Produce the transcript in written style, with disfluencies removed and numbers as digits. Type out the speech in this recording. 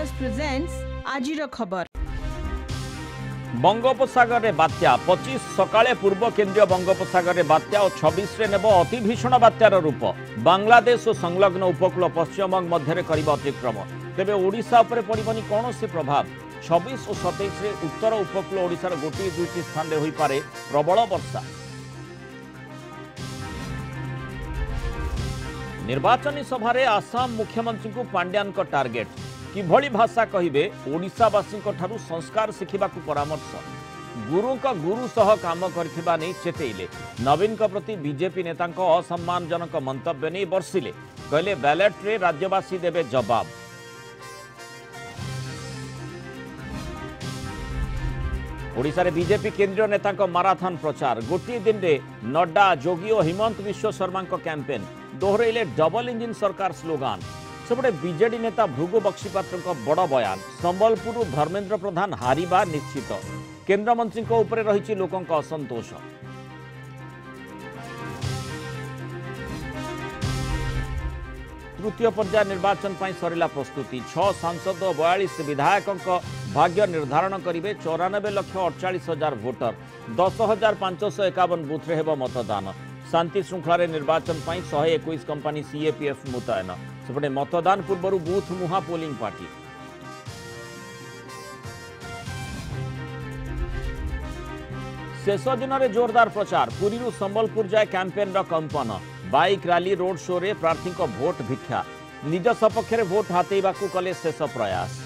News presents Ajiro खबर। बंगोपसागर रे बात्या 25 सकाळे पूर्व केंद्रीय बंगोपसागर रे बात्या और 26 रे नेब अति भीषण बात्यार रूप बांग्लादेश और संलग्न उपकूल पश्चिमबंग मध्य करिब अतिक्रम तेबे ओडिशा उपरे पड़िबनी कौनसी प्रभाव 26 और 27 रे उत्तर उपकूल ओडिशार गोटी दुईटी स्थान रे होई पारे प्रबल वर्षा। निर्वाचन सभारे आसाम मुख्यमंत्री को पांड्यान को टार्गेट किभली भाषा कहिबे ओडिशावासी ठारू संस्कार शिखिबा परामर्श गुरु का गुरु सह काम करथिबा नै चेतेइले नवीन का प्रति बीजेपी नेता असम्मानजनक मंतव्य नहीं बर्षिले कहले बैलेट रे राज्यवासी देबे जवाब। ओडिशा रे बीजेपी केंद्रीय नेता माराथन प्रचार गोटे दिन रे नड्डा जोगी और हिमंत विश्व शर्मा कैंपेन दोहरैले डबल इंजिन सरकार स्लोगान सेपटे बीजेडी नेता भृगु बक्सीपात्र बड़ बयान संबलपुर धर्मेंद्र प्रधान हारिबा निश्चित केन्द्रमंत्री उपरे रही लोकों असंतोष। तृतीय पर्याय निर्वाचन पर सरिला प्रस्तुति 6 सांसद 42 विधायकों भाग्य निर्धारण करेंगे 94,48,000 भोटर 10,551 बूथ रे मतदान शांति श्रृंखला निर्वाचन पर 121 कंपनी सीएपीएफ मुतयन सेपटे मतदान पूर्व बूथ मुहा पोलिंग पार्टी। शेष दिन में जोरदार प्रचार पुरी संबलपुर जाए कैंपेन कंपन बाइक रैली रोड शो रे प्रार्थी को भोट भिक्षा निज सपक्ष भोट हाथेबा कले शेष प्रयास।